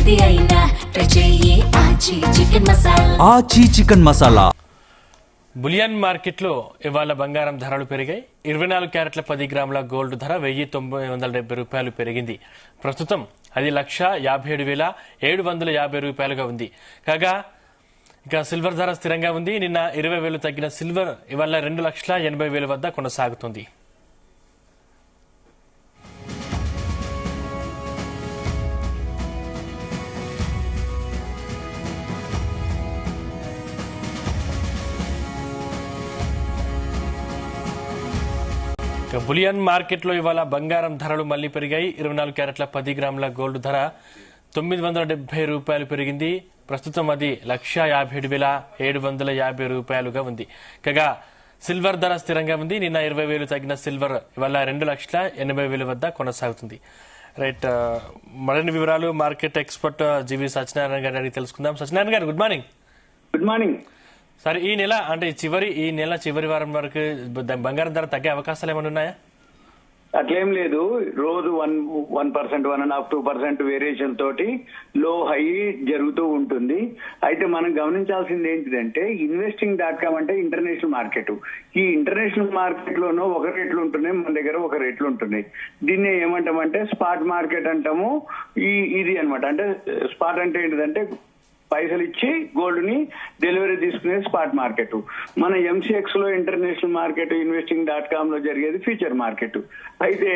ఏది అయినా ట్రై చెయ్యి ఆచి చికెన్ మసాలా. ఆచి చికెన్ మసాలా. బులియన్ మార్కెట్లో ఇవాళ బంగారం ధరలు పెరిగాయి. 24 క్యారెట్ల 10 గ్రాముల గోల్డ్ ధర 1970 రూపాయలు పెరిగింది. ప్రస్తుతం అది 1,57,750 రూపాయలుగా ఉంది. కాగా ఇక సిల్వర్ ధర స్థిరంగా ఉంది. నిన్న 20,000 తగ్గిన సిల్వర్ ఇవాళ 2,80,000 వద్ద కొనసాగుతుంది. బులియన్ మార్కెట్లో ఇవాళ బంగారం ధరలు మళ్లీ పెరిగాయి. 24 క్యారెట్ల 10 గ్రాముల గోల్డ్ ధర 970 రూపాయలు పెరిగింది. ప్రస్తుతం అది 1,57,750 రూపాయలుగా ఉంది. కాగా సిల్వర్ ధర స్థిరంగా ఉంది. నిన్న 20,000 తగ్గిన సిల్వర్ ఇవాళ 2,80,000 వద్ద కొనసాగుతుంది. రైట్, మరిన్ని వివరాలు మార్కెట్ ఎక్స్పర్ట్ జీవి సత్యనారాయణ గారి అడిగి తెలుసుకుందాం. సత్యనారాయణ గారు, గుడ్ మార్నింగ్. Good morning. సరే, ఈ నెల చివరి వారం వరకు బంగారం ధర తగ్గే అవకాశాలు ఏమైనా ఉన్నాయా? అట్లేం లేదు. రోజు 1%, 1.5%, 2% వేరియేషన్ తోటి లో హై జరుగుతూ ఉంటుంది. అయితే మనం గమనించాల్సింది ఏంటిదంటే, investing.com అంటే ఇంటర్నేషనల్ మార్కెట్. ఈ ఇంటర్నేషనల్ మార్కెట్ లోనూ ఒక రేట్లు ఉంటున్నాయి, మన దగ్గర ఒక రేట్లు ఉంటున్నాయి. దీన్ని ఏమంటామంటే స్పాట్ మార్కెట్ అంటాము. ఇది అన్నమాట. అంటే స్పాట్ అంటే ఏంటిదంటే పైసలు ఇచ్చి గోల్డ్ ని డెలివరీ తీసుకునే స్పాట్ మార్కెట్. మన ఎంసీఎక్స్ లో ఇంటర్నేషనల్ మార్కెట్, investing.com లో జరిగేది ఫ్యూచర్ మార్కెట్. అయితే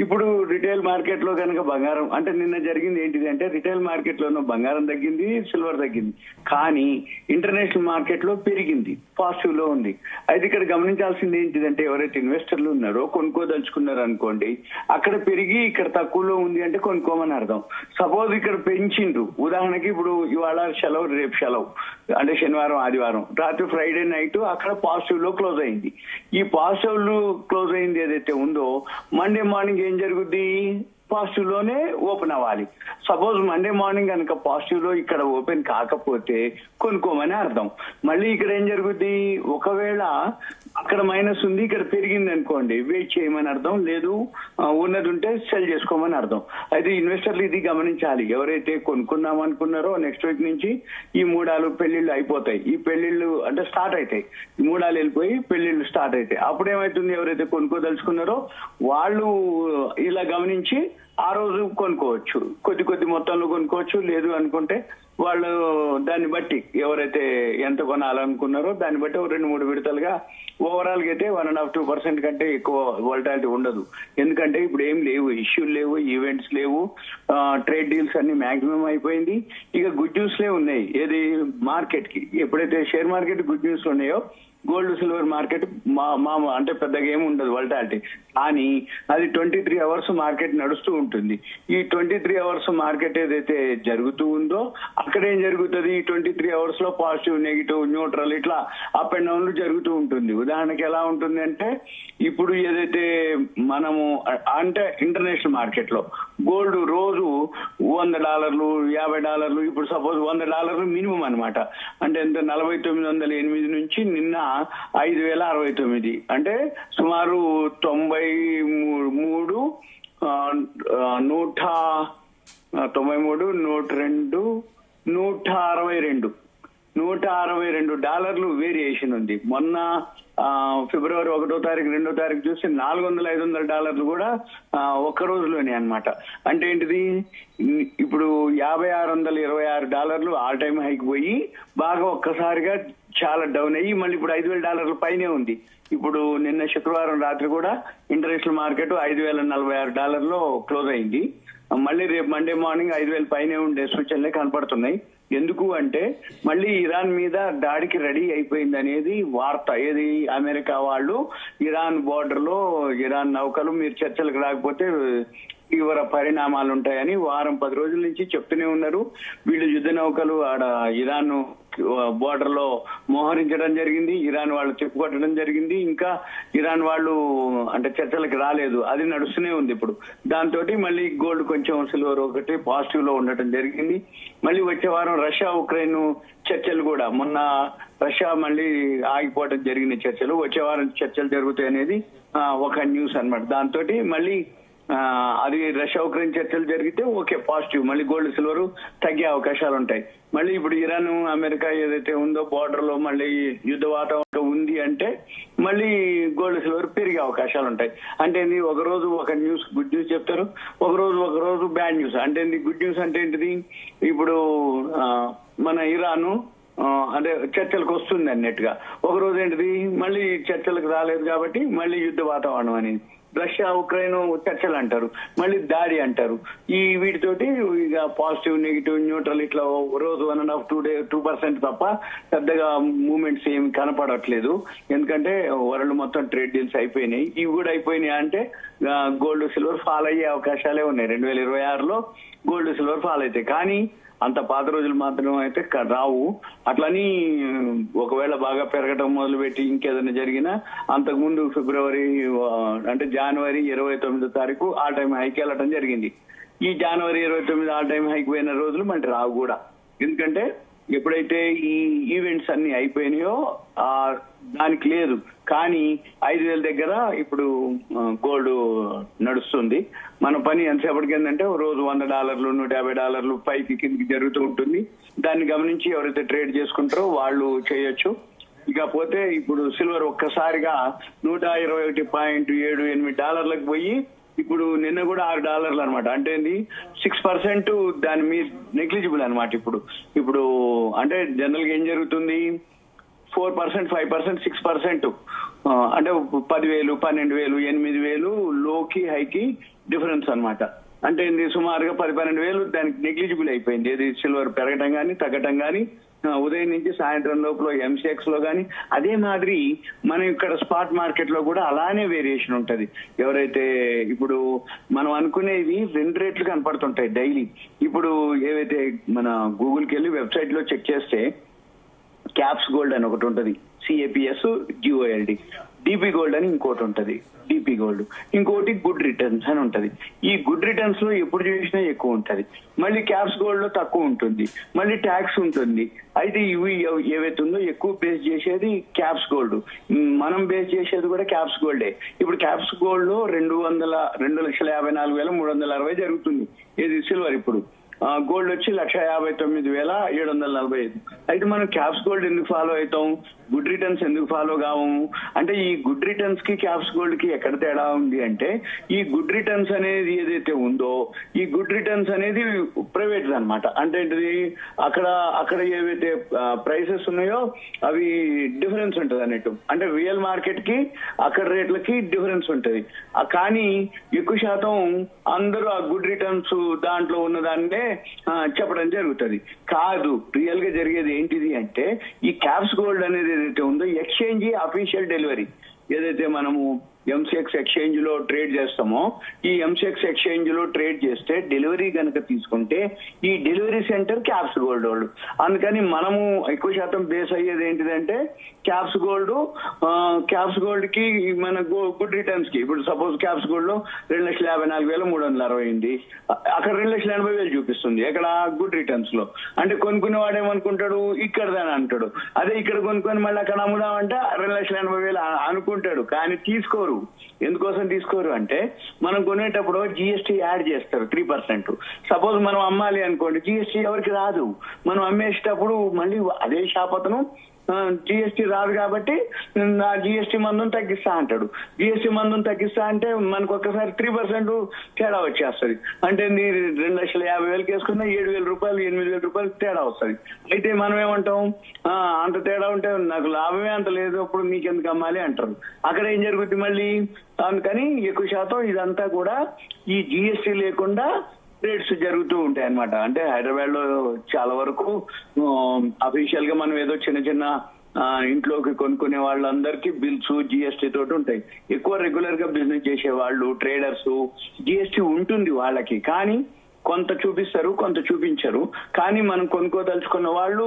ఇప్పుడు రిటైల్ మార్కెట్ లో కనుక బంగారం అంటే నిన్న జరిగింది ఏంటిది అంటే, రిటైల్ మార్కెట్ లోనూ బంగారం తగ్గింది, సిల్వర్ తగ్గింది. కానీ ఇంటర్నేషనల్ మార్కెట్ లో పెరిగింది, పాజిటివ్ లో ఉంది. అయితే ఇక్కడ గమనించాల్సింది ఏంటిదంటే, ఎవరైతే ఇన్వెస్టర్లు ఉన్నారో కొనుక్కోదలుచుకున్నారు అనుకోండి, అక్కడ పెరిగి ఇక్కడ తక్కువలో ఉంది అంటే కొనుక్కోమని అర్థం. సపోజ్ ఇక్కడ పెంచిండ్రు, ఉదాహరణకి ఇప్పుడు ఇవాళ సెలవు, రేపు సెలవు అంటే శనివారం ఆదివారం, రాత్రి ఫ్రైడే నైట్ అక్కడ పాజిటివ్ లో క్లోజ్ అయింది. ఈ పాజిటివ్ లో క్లోజ్ అయింది ఏదైతే ఉందో, మండే మార్నింగ్ ఏం జరుగుద్ది? పాజిటివ్ లోనే ఓపెన్ అవ్వాలి. సపోజ్ మండే మార్నింగ్ కనుక పాజిటివ్ లో ఇక్కడ ఓపెన్ కాకపోతే కొనుక్కోమని అర్థం. మళ్ళీ ఇక్కడ ఏం జరుగుద్ది? ఒకవేళ అక్కడ మైనస్ ఉంది, ఇక్కడ పెరిగింది అనుకోండి, వెయిట్ చేయమని అర్థం. లేదు ఉన్నది ఉంటే సెల్ చేసుకోమని అర్థం. అయితే ఇన్వెస్టర్లు ఇది గమనించాలి. ఎవరైతే కొనుక్కుందాం అనుకున్నారో నెక్స్ట్ వీక్ నుంచి ఈ మూడాలు పెళ్లిళ్ళు అయిపోతాయి. ఈ పెళ్లిళ్ళు అంటే స్టార్ట్ అవుతాయి. ఈ మూడాలు వెళ్ళిపోయి పెళ్లిళ్ళు స్టార్ట్ అవుతాయి. అప్పుడేమవుతుంది? ఎవరైతే కొనుక్కోదలుచుకున్నారో వాళ్ళు ఇలా గమనించి ఆ రోజు కొనుక్కోవచ్చు. కొద్ది మొత్తంలో కొనుక్కోవచ్చు. లేదు అనుకుంటే వాళ్ళు దాన్ని బట్టి ఎవరైతే ఎంత కొనాలనుకున్నారో దాన్ని బట్టి 2-3 విడతలుగా ఓవరాల్ గా అయితే 1.5-2% కంటే ఎక్కువ వోల్టాలిటీ ఉండదు. ఎందుకంటే ఇప్పుడు ఏం లేవు, ఇష్యూలు లేవు, ఈవెంట్స్ లేవు, ట్రేడ్ డీల్స్ అన్ని మాక్సిమం అయిపోయింది. ఇక గుడ్ న్యూస్ లే ఉన్నాయి. ఏది మార్కెట్ కి ఎప్పుడైతే షేర్ మార్కెట్ గుడ్ న్యూస్ ఉన్నాయో, గోల్డ్ సిల్వర్ మార్కెట్ అంటే పెద్దగా ఏమి ఉండదు వోల్టాలిటీ. కానీ అది 23 అవర్స్ మార్కెట్ నడుస్తూ ఉంటుంది. ఈ 23 అవర్స్ మార్కెట్ ఏదైతే జరుగుతూ ఉందో అక్కడ ఏం జరుగుతుంది? ఈ 23 అవర్స్ లో పాజిటివ్, నెగిటివ్, న్యూట్రల్ ఇట్లా అప్ అండ్ డౌన్లు జరుగుతూ ఉంటుంది. ఉదాహరణకి ఎలా ఉంటుంది అంటే, ఇప్పుడు ఏదైతే మనము అంటే ఇంటర్నేషనల్ మార్కెట్ లో గోల్డ్ రోజు $100, $50, ఇప్పుడు సపోజ్ $100 మినిమం అనమాట. అంటే ఎంత? 4,908 నుంచి నిన్న 5,069, అంటే సుమారు 93, 162 వేరియేషన్ ఉంది. మొన్న ఫిబ్రవరి 1వ తారీఖు 2వ తారీఖు చూస్తే $400-500 కూడా ఒక్క రోజులోనే అన్నమాట. అంటే ఏంటిది? ఇప్పుడు $5,626 ఆల్ టైమ్ హైకి పోయి బాగా ఒక్కసారిగా చాలా డౌన్ అయ్యి మళ్ళీ ఇప్పుడు $5,000 పైనే ఉంది. ఇప్పుడు నిన్న శుక్రవారం రాత్రి కూడా ఇంటర్నేషనల్ మార్కెట్ $5,046 క్లోజ్ అయింది. మళ్ళీ రేపు మండే మార్నింగ్ 5,000 పైనే ఉండే సూచనలే కనపడుతున్నాయి. ఎందుకు అంటే మళ్ళీ ఇరాన్ మీద దాడికి రెడీ అయిపోయింది అనేది వార్త. ఏది? అమెరికా వాళ్ళు ఇరాన్ బోర్డర్ లో ఇరాన్ నౌకలు మీరు చర్చలకు రాకపోతే తీవ్ర పరిణామాలు ఉంటాయని 10 రోజుల నుంచి చెప్తూనే ఉన్నారు. వీళ్ళు యుద్ధ నౌకలు ఆడ ఇరాన్ బోర్డర్ లో మోహరించడం జరిగింది. ఇరాన్ వాళ్ళు చెప్పుకొట్టడం జరిగింది. ఇంకా ఇరాన్ వాళ్ళు అంటే చర్చలకు రాలేదు. అది నడుస్తూనే ఉంది ఇప్పుడు. దాంతో మళ్ళీ గోల్డ్ కొంచెం, సిల్వర్ ఒకటి పాజిటివ్ లో ఉండటం జరిగింది. మళ్ళీ వచ్చే వారం రష్యా ఉక్రెయిన్ చర్చలు కూడా, మొన్న రష్యా మళ్ళీ ఆగిపోవడం జరిగిన చర్చలు వచ్చే వారం చర్చలు జరుగుతాయి అనేది ఒక న్యూస్ అన్నమాట. దాంతో మళ్ళీ అది రష్యా ఉక్రెయిన్ చర్చలు జరిగితే ఓకే పాజిటివ్, మళ్ళీ గోల్డ్ సిల్వర్ తగ్గే అవకాశాలు ఉంటాయి. మళ్ళీ ఇప్పుడు ఇరాన్ అమెరికా ఏదైతే ఉందో బార్డర్ లో మళ్ళీ యుద్ధ వాతావరణం ఉంది అంటే మళ్ళీ గోల్డ్ సిల్వర్ పెరిగే అవకాశాలు ఉంటాయి. అంటే ఒక రోజు ఒక న్యూస్ గుడ్ న్యూస్ చెప్తారు, ఒక రోజు బ్యాడ్ న్యూస్. అంటే గుడ్ న్యూస్ అంటే ఏంటిది, ఇప్పుడు మన ఇరాను అదే చర్చలకు వస్తుంది అన్నట్టుగా, ఒక రోజు ఏంటిది మళ్ళీ చర్చలకు రాలేదు కాబట్టి మళ్ళీ యుద్ధ వాతావరణం అనేది. రష్యా ఉక్రెయిన్ చర్చలు అంటారు, మళ్ళీ దాడి అంటారు. ఈ వీటితోటి ఇక పాజిటివ్ నెగిటివ్ న్యూట్రల్ ఇట్లా రోజు 1.5 to 2% తప్ప పెద్దగా మూవ్మెంట్స్ ఏమి కనపడట్లేదు. ఎందుకంటే వరల్డ్ మొత్తం ట్రేడ్ డీల్స్ అయిపోయినాయి. ఇవి కూడా అయిపోయినాయి అంటే గోల్డ్ సిల్వర్ ఫాల్ అయ్యే అవకాశాలే ఉన్నాయి. 2026లో గోల్డ్ సిల్వర్ ఫాల్ అవుతాయి. కానీ అంత పాత రోజులు మాత్రం అయితే రావు. అట్లని ఒకవేళ బాగా పెరగటం మొదలుపెట్టి ఇంకేదైనా జరిగినా అంతకుముందు ఫిబ్రవరి అంటే జనవరి 29వ తారీఖు ఆల్ టైమ్ హైకి వెళ్ళటం జరిగింది. ఈ జనవరి 29 ఆల్ టైమ్ హైకి పోయిన రోజులు మనకి రావు కూడా. ఎందుకంటే ఎప్పుడైతే ఈ ఈవెంట్స్ అన్ని అయిపోయినాయో దానికి లేదు. కానీ 5,000 దగ్గర ఇప్పుడు గోల్డ్ నడుస్తుంది. మన పని ఎంతసేపటికి ఏంటంటే రోజు $100, $150 పైకి కిందికి జరుగుతూ ఉంటుంది. దాన్ని గమనించి ఎవరైతే ట్రేడ్ చేసుకుంటారో వాళ్ళు చేయొచ్చు. ఇకపోతే ఇప్పుడు సిల్వర్ ఒక్కసారిగా $121.78 పోయి ఇప్పుడు నిన్న కూడా $6 అనమాట. అంటే 6% దాని మీద నెగ్లిజిబుల్ అనమాట. ఇప్పుడు అంటే జనరల్ గా ఏం జరుగుతుంది, 4%, 5%, 6% అంటే 10,000, 12,000, 8,000 లోకి హైకి డిఫరెన్స్ అనమాట. అంటే సుమారుగా 10-12,000 దానికి నెగ్లిజిబుల్ అయిపోయింది. ఏది సిల్వర్ పెరగటం కానీ తగ్గటం కానీ ఉదయం నుంచి సాయంత్రం లోపల MCX లో కానీ. అదే మాదిరి మనం ఇక్కడ స్పాట్ మార్కెట్ లో కూడా అలానే వేరియేషన్ ఉంటది. ఎవరైతే ఇప్పుడు మనం అనుకునేవి 2 రేట్లు కనపడుతుంటాయి డైలీ. ఇప్పుడు ఏవైతే మన గూగుల్కి వెళ్ళి వెబ్సైట్ లో చెక్ చేస్తే క్యాప్స్ గోల్డ్ అని ఒకటి ఉంటది, CAPS GOLD, DP గోల్డ్ అని ఇంకోటి ఉంటది, DP గోల్డ్, ఇంకోటి గుడ్ రిటర్న్స్ అని ఉంటది. ఈ గుడ్ రిటర్న్స్ లో ఎప్పుడు చూసినా ఎక్కువ ఉంటది, మళ్ళీ క్యాప్స్ గోల్డ్ లో తక్కువ ఉంటుంది, మళ్ళీ ట్యాక్స్ ఉంటుంది. అయితే ఇవి ఏవైతే ఉందో ఎక్కువ బేస్ చేసేది క్యాప్స్ గోల్డ్, మనం బేస్ చేసేది కూడా క్యాప్స్ గోల్డే. ఇప్పుడు క్యాప్స్ గోల్డ్ లో 2,54,360 జరుగుతుంది. ఇది సిల్వర్. ఇప్పుడు గోల్డ్ వచ్చి 1,59,745. అయితే మనం క్యాప్స్ గోల్డ్ ఎందుకు ఫాలో అవుతాం, గుడ్ రిటర్న్స్ ఎందుకు ఫాలో కావము అంటే, ఈ గుడ్ రిటర్న్స్ కి క్యాప్స్ గోల్డ్ కి ఎక్కడ తేడా ఉంది అంటే, ఈ గుడ్ రిటర్న్స్ అనేది ఏదైతే ఉందో ఈ గుడ్ రిటర్న్స్ అనేది ప్రైవేట్ అనమాట. అంటే అక్కడ ఏవైతే ప్రైసెస్ ఉన్నాయో అవి డిఫరెన్స్ ఉంటది అన్నట్టు. అంటే రియల్ మార్కెట్ కి అక్కడ రేట్లకి డిఫరెన్స్ ఉంటది. కానీ ఎక్కువ శాతం అందరూ ఆ గుడ్ రిటర్న్స్ దాంట్లో ఉన్నదాన్నే చెప్పడం జరుగుతుంది. కాదు, రియల్ గా జరిగేది ఏంటిది అంటే, ఈ క్యాప్స్ గోల్డ్ అనేది ఏదైతే ఉందో ఎక్స్చేంజ్ అఫీషియల్ డెలివరీ. ఏదైతే మనము MCX ఎక్స్చేంజ్ లో ట్రేడ్ చేస్తామో, ఈ MCX ఎక్స్చేంజ్ లో ట్రేడ్ చేస్తే డెలివరీ కనుక తీసుకుంటే ఈ డెలివరీ సెంటర్ క్యాప్స్ గోల్డ్ వాళ్ళు. అందుకని మనము ఎక్కువ శాతం బేస్ అయ్యేది ఏంటిదంటే క్యాప్స్ గోల్డ్ కి మన గుడ్ రిటర్న్స్ కి. ఇప్పుడు సపోజ్ క్యాప్స్ గోల్డ్ లో 2,54,360 అయింది, అక్కడ 2,80,000 చూపిస్తుంది ఎక్కడ గుడ్ రిటర్న్స్ లో. అంటే కొనుక్కునేవాడు ఏమనుకుంటాడు, ఇక్కడదని అంటాడు. అదే ఇక్కడ కొనుక్కొని మళ్ళీ అక్కడ అమ్ముదామంటే 2,80,000 అనుకుంటాడు, కానీ తీసుకోరు. ఎందుకోసం తీసుకోరు అంటే, మనం కొనేటప్పుడు GST యాడ్ చేస్తారు 3%. సపోజ్ మనం అమ్మాలి అనుకోండి, GST ఎవరికి రాదు. మనం అమ్మేసేటప్పుడు మళ్ళీ అదే షాప్ అతను GST రాదు కాబట్టి నా GST మందును తగ్గిస్తా అంటాడు. GST మందును తగ్గిస్తా అంటే మనకు ఒక్కసారి 3% తేడా వచ్చేస్తుంది. అంటే 2,50,000 వేసుకున్నా 7,000 రూపాయలు 8,000 రూపాయలు తేడా వస్తుంది. అయితే మనం ఏమంటాం, అంత తేడా ఉంటే నాకు లాభమే అంత లేదు, అప్పుడు మీకెందుకు అమ్మాలి అంటారు. అక్కడ ఏం జరుగుతుంది మళ్ళీ. అందుకని ఎక్కువ శాతం ఇదంతా కూడా ఈ GST లేకుండా ట్రేడ్స్ జరుగుతూ ఉంటాయి అన్నమాట. అంటే హైదరాబాద్ లో చాలా వరకు అఫీషియల్ గా మనం ఏదో చిన్న ఇంట్లోకి కొనుక్కునే వాళ్ళందరికీ బిల్స్ GST తోటి ఉంటాయి. ఎక్కువ రెగ్యులర్ గా బిజినెస్ చేసే వాళ్ళు, ట్రేడర్స్ GST ఉంటుంది వాళ్ళకి, కానీ కొంత చూపిస్తారు, కొంత చూపించరు. కానీ మనం కొనుక్కోదలుచుకున్న వాళ్ళు,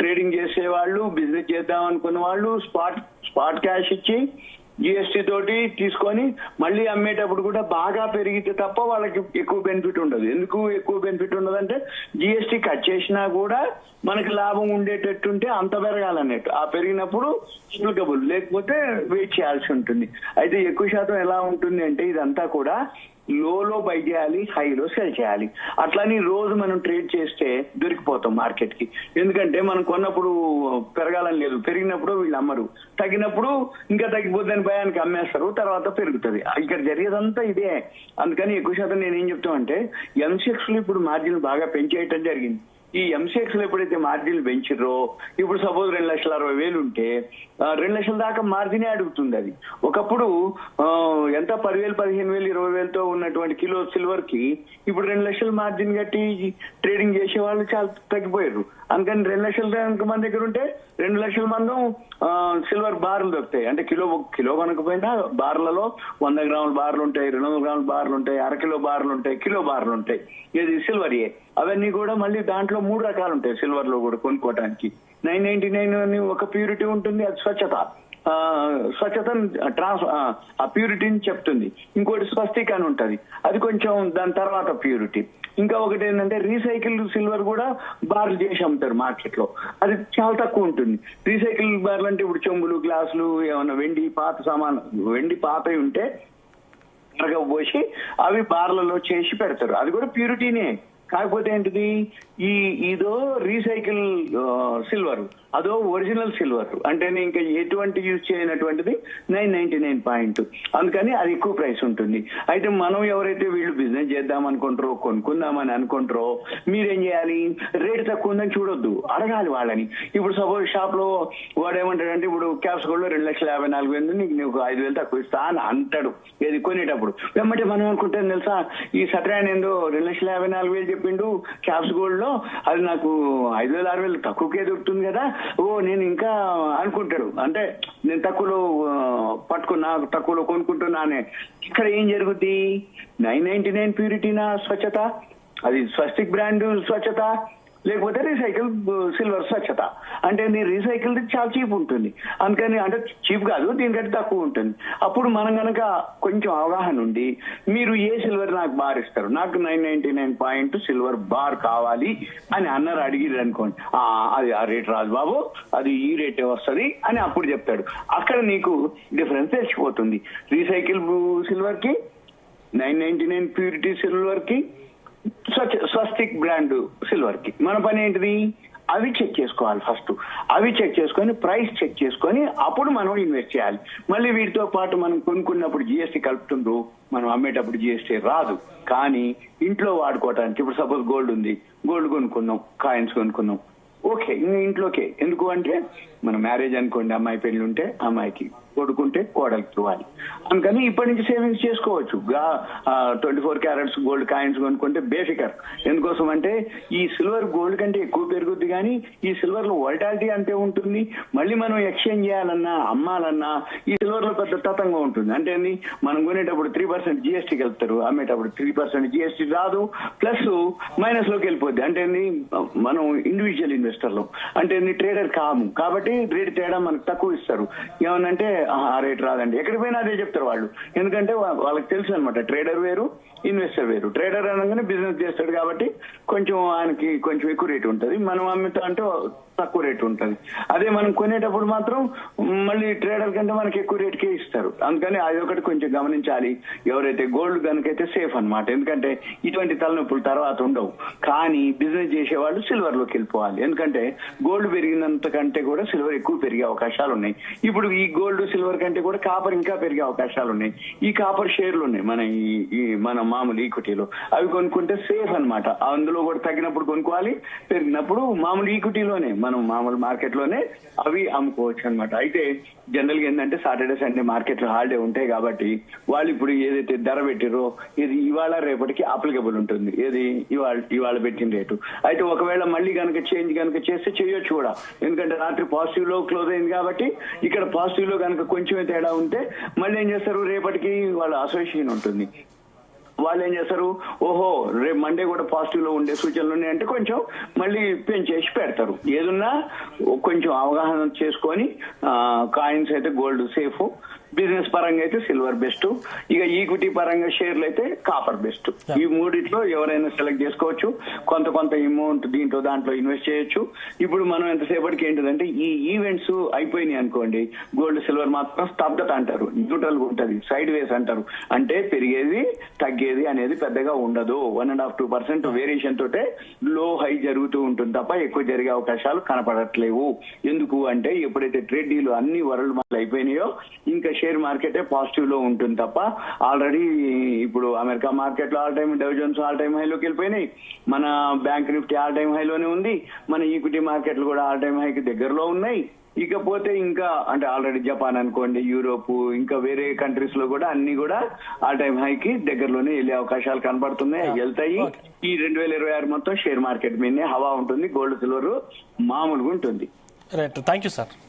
ట్రేడింగ్ చేసే వాళ్ళు, బిజినెస్ చేద్దాం అనుకున్న వాళ్ళు స్పాట్ క్యాష్ ఇచ్చి GST తోటి తీసుకొని మళ్ళీ అమ్మేటప్పుడు కూడా బాగా పెరిగితే తప్ప వాళ్ళకి ఎక్కువ బెనిఫిట్ ఉండదు. ఎందుకు ఎక్కువ బెనిఫిట్ ఉండదంటే, GST కట్ చేసినా కూడా మనకి లాభం ఉండేటట్టుంటే అంత పెరగాలన్నట్టు. ఆ పెరిగినప్పుడు అప్లికబుల్, లేకపోతే వెయిట్ చేయాల్సి ఉంటుంది. అయితే ఎక్కువ శాతం ఎలా ఉంటుంది అంటే, ఇదంతా కూడా లోలో బై చేయాలి, హైలో సెల్ చేయాలి. అట్లని రోజు మనం ట్రేడ్ చేస్తే దొరికిపోతాం మార్కెట్ కి. ఎందుకంటే మనం కొన్నప్పుడు పెరగాలని లేదు, పెరిగినప్పుడు వీళ్ళు అమ్మరు, తగ్గినప్పుడు ఇంకా తగ్గిపోద్దని భయానికి అమ్మేస్తారు, తర్వాత పెరుగుతుంది. ఇక్కడ జరిగేదంతా ఇదే. అందుకని ఎక్కువ శాతం నేను ఏం చెప్తామంటే ఎంసెక్స్ లో ఇప్పుడు మార్జిన్ బాగా పెంచేయటం జరిగింది. ఈ ఎంసెక్స్ లో ఎప్పుడైతే మార్జిన్లు పెంచిర్రో, ఇప్పుడు సపోజ్ 2,60,000 ఉంటే 2 లక్షల దాకా మార్జినే అడుగుతుంది అది. ఒకప్పుడు ఎంత 10,000, 15,000, 20,000తో ఉన్నటువంటి కిలో సిల్వర్ కి ఇప్పుడు 2 లక్షల మార్జిన్ కట్టి ట్రేడింగ్ చేసే వాళ్ళు చాలా తగ్గిపోయారు. అందుకని 2 లక్షల మంది దగ్గర ఉంటే 2 లక్షల మందం సిల్వర్ బార్లు దొరుకుతాయి. అంటే కిలో కొనకపోయినా బార్లలో 100 గ్రాముల బార్లు ఉంటాయి, 200 గ్రాముల బార్లు ఉంటాయి, అరకిలో బార్లు ఉంటాయి, కిలో బార్లు ఉంటాయి. ఇది సిల్వర్ అవన్నీ కూడా మళ్ళీ దాంట్లో 3 రకాలు ఉంటాయి సిల్వర్ లో కూడా కొనుక్కోవడానికి. 999 అని ఒక ప్యూరిటీ ఉంటుంది, అది స్వచ్ఛతను ఆ ప్యూరిటీని చెప్తుంది. ఇంకోటి స్వస్తిక్ అని ఉంటది, అది కొంచెం దాని తర్వాత ప్యూరిటీ. ఇంకా ఒకటి ఏంటంటే రీసైకిల్ సిల్వర్ కూడా బార్లు చేసి అమ్ముతారు మార్కెట్ లో, అది చాలా తక్కువ ఉంటుంది. రీసైకిల్ బార్లు అంటే ఇప్పుడు చెంబులు, గ్లాసులు, ఏమన్నా వెండి పాత ఉంటే పోసి అవి బార్లలో చేసి పెడతారు, అది కూడా ప్యూరిటీనే. కాకపోతే ఏంటిది, ఇదో రీసైకిల్ సిల్వర్, అదో ఒరిజినల్ సిల్వర్. అంటే ఇంకా ఎటువంటి యూజ్ చేయనటువంటిది 999. అందుకని అది ఎక్కువ ప్రైస్ ఉంటుంది. అయితే మనం ఎవరైతే వీళ్ళు బిజినెస్ చేద్దాం అనుకుంటారో, కొనుక్కుందామని అనుకుంటారో, మీరేం చేయాలి, రేటు తక్కువ ఉందని చూడొద్దు, అడగాలి వాళ్ళని. ఇప్పుడు సపోజ్ షాప్ లో వాడు ఏమంటాడంటే, ఇప్పుడు క్యాప్స్ గోల్డ్ లో 2,54,000 నీకు 5,000 తక్కువ ఇస్తా అని అంటాడు ఏది కొనేటప్పుడు. వెంబటే మనం అనుకుంటాం తెలుసా, ఈ సత్రాయన ఏందో 2,54,000 చెప్పిండు క్యాప్స్ గోల్డ్ లో, అది నాకు 5,000, 6,000 తక్కువకే దొరుకుతుంది కదా, నేను ఇంకా అనుకుంటాడు. అంటే నేను తక్కువలో కొనుక్కుంటున్నానే. ఇక్కడ ఏం జరుగుద్ది, 999 ప్యూరిటీనా స్వచ్ఛత, అది స్వస్తిక్ బ్రాండ్ స్వచ్ఛత, లేకపోతే రీసైకిల్ సిల్వర్ స్వచ్ఛత. అంటే నీ రీసైకిల్ చాలా చీప్ ఉంటుంది. అందుకని అంటే చీప్ కాదు, దీనికంటే తక్కువ ఉంటుంది. అప్పుడు మనం కనుక కొంచెం అవగాహన ఉండి, మీరు ఏ సిల్వర్ నాకు బార్ ఇస్తారు, నాకు 999 సిల్వర్ బార్ కావాలి అని అన్నారు, అడిగిరు అనుకోండి, అది ఆ రేట్ రాదు బాబు, అది ఈ రేటే వస్తుంది అని అప్పుడు చెప్తాడు. అక్కడ నీకు డిఫరెన్స్ తెలిసిపోతుంది. రీసైకిల్ సిల్వర్ కి, 999 ప్యూరిటీ సిల్వర్ కి, స్వస్తిక్ బ్రాండ్ సిల్వర్ కి మన పని ఏంటిది, అవి చెక్ చేసుకోవాలి ఫస్ట్. అవి చెక్ చేసుకొని ప్రైస్ చెక్ చేసుకొని అప్పుడు మనం ఇన్వెస్ట్ చేయాలి. మళ్ళీ వీటితో పాటు మనం కొనుక్కున్నప్పుడు జిఎస్టీ కలుపుతుండ్రు, మనం అమ్మేటప్పుడు జిఎస్టీ రాదు. కానీ ఇంట్లో వాడుకోవటానికి, ఇప్పుడు సపోజ్ గోల్డ్ ఉంది, గోల్డ్ కొనుక్కున్నాం, కాయిన్స్ కొనుక్కున్నాం, ఓకే, ఇంట్లోకే. ఎందుకు అంటే మన మ్యారేజ్ అనుకోండి, అమ్మాయి పెళ్లి ఉంటే అమ్మాయికి, కొడుకుంటే కోడలికి ఇవ్వాలి. అందుకని ఇప్పటి నుంచి సేవింగ్స్ చేసుకోవచ్చు. 24 క్యారెట్స్ గోల్డ్ కాయిన్స్ కొనుక్కుంటే బేఫికర్. ఎందుకోసం అంటే ఈ సిల్వర్ గోల్డ్ కంటే ఎక్కువ పెరుగుద్ది, కానీ ఈ సిల్వర్ లో వోల్టాలిటీ అంతే ఉంటుంది. మళ్ళీ మనం ఎక్స్చేంజ్ చేయాలన్నా, అమ్మాలన్నా ఈ సిల్వర్ లో పెద్ద తతంగా ఉంటుంది. అంటే మనం కొనేటప్పుడు 3% జిఎస్టీ కలుపుతారు, అమ్మేటప్పుడు 3% జిఎస్టీ రాదు, ప్లస్ మైనస్ లోకి వెళ్ళిపోద్ది. అంటే మనం ఇండివిజువల్ ఇన్వెస్టర్లు, అంటే ట్రేడర్ కాము, కాబట్టి రేట్ తేడా మనకు తక్కువ ఇస్తారు. ఏమనంటే ఆ రేట్ రాదండి, ఎక్కడికి పోయినా అదే చెప్తారు వాళ్ళు. ఎందుకంటే వాళ్ళకి తెలుసు అనమాట, ట్రేడర్ వేరు, ఇన్వెస్టర్ వేరు. ట్రేడర్ అనగానే బిజినెస్ చేస్తాడు కాబట్టి ఆయనకి కొంచెం ఎక్కువ రేటు ఉంటుంది, మనం అమ్ముతా అంటే తక్కువ రేటు ఉంటుంది. అదే మనం కొనేటప్పుడు మాత్రం మళ్ళీ ట్రేడర్ కంటే మనకి ఎక్కువ రేటుకే ఇస్తారు. అందుకని అది ఒకటి కొంచెం గమనించాలి. ఎవరైతే గోల్డ్ కనుకైతే సేఫ్ అనమాట, ఎందుకంటే ఇటువంటి తలనొప్పులు తర్వాత ఉండవు. కానీ బిజినెస్ చేసేవాళ్ళు సిల్వర్ లోకి వెళ్ళిపోవాలి, ఎందుకంటే గోల్డ్ పెరిగినంత కంటే కూడా సిల్వర్ ఎక్కువ పెరిగే అవకాశాలు ఉన్నాయి. ఇప్పుడు ఈ గోల్డ్ సిల్వర్ కంటే కూడా కాపర్ ఇంకా పెరిగే అవకాశాలు ఉన్నాయి. ఈ కాపర్ షేర్లు ఉన్నాయి మన మామూలు ఈక్విటీలో, అవి కొనుక్కుంటే సేఫ్ అనమాట. అందులో కూడా తగ్గినప్పుడు కొనుక్కోవాలి, పెరిగినప్పుడు మామూలు ఈక్విటీలోనే, మనం మామూలు మార్కెట్ లోనే అవి అమ్ముకోవచ్చు అనమాట. అయితే జనరల్ గా ఏంటంటే సాటర్డే సండే మార్కెట్ లో హాలిడే ఉంటాయి కాబట్టి వాళ్ళు ఇప్పుడు ఏదైతే ధర పెట్టిరో ఇది ఇవాళ రేపటికి అప్లికబుల్ ఉంటుంది, ఏది ఇవాళ పెట్టిన రేటు. అయితే ఒకవేళ మళ్ళీ కనుక చేంజ్ కనుక చేస్తే చేయొచ్చు కూడా, ఎందుకంటే రాత్రి పాజిటివ్ లో క్లోజ్ అయింది కాబట్టి ఇక్కడ పాజిటివ్ లో కనుక కొంచెం తేడా ఉంటే మళ్ళీ ఏం చేస్తారు, రేపటికి వాళ్ళ అసోసియేషన్ ఉంటుంది, వాళ్ళు ఏం చేస్తారు, ఓహో రేపు మండే కూడా పాజిటివ్ లో ఉండే సూచనలు ఉన్నాయంటే కొంచెం మళ్ళీ పెంచేసి పెడతారు. ఏదున్నా కొంచెం అవగాహన చేసుకొని కాయిన్స్ అయితే గోల్డ్ సేఫ్, బిజినెస్ పరంగా అయితే సిల్వర్ బెస్ట్, ఇక ఈక్విటీ పరంగా షేర్లు అయితే కాపర్ బెస్ట్. ఈ మూడిట్లో ఎవరైనా సెలెక్ట్ చేసుకోవచ్చు. కొంత అమౌంట్ దాంట్లో ఇన్వెస్ట్ చేయొచ్చు. ఇప్పుడు మనం ఎంతసేపటికి ఏంటిదంటే ఈ ఈవెంట్స్ అయిపోయినాయి అనుకోండి, గోల్డ్ సిల్వర్ మాత్రం స్తబ్దత అంటారు, న్యూట్రల్ గా ఉంటది, సైడ్ వేస్ అంటారు. అంటే పెరిగేది తగ్గేది అనేది పెద్దగా ఉండదు. 1.5-2% వేరియేషన్ తోటే లో హై జరుగుతూ ఉంటుంది తప్ప ఎక్కువ జరిగే అవకాశాలు కనపడట్లేవు. ఎందుకు అంటే ఎప్పుడైతే ట్రేడ్ డీల్ అన్ని వరల్డ్ మార్కెట్ అయిపోయినాయో ఇంకా షేర్ మార్కెటే పాజిటివ్ లో ఉంటుంది తప్ప, ఆల్రెడీ ఇప్పుడు అమెరికా మార్కెట్ లో all time Dow Jones all time హైలోకి వెళ్ళిపోయినాయి, మన బ్యాంక్ నిఫ్టీ ఆల్ టైమ్ హైలోనే ఉంది, మన ఈక్విటీ మార్కెట్లు కూడా ఆల్ టైమ్ హైకి దగ్గరలో ఉన్నాయి. ఇకపోతే ఇంకా అంటే ఆల్రెడీ జపాన్ అనుకోండి, యూరోప్, ఇంకా వేరే కంట్రీస్ లో కూడా అన్ని కూడా ఆల్ టైమ్ హైకి దగ్గరలోనే వెళ్ళే అవకాశాలు కనబడుతున్నాయి, వెళ్తాయి. ఈ 2026 మొత్తం షేర్ మార్కెట్ మీదనే హవా ఉంటుంది, గోల్డ్ సిల్వర్ మామూలుగా ఉంటుంది. Right, thank you sir.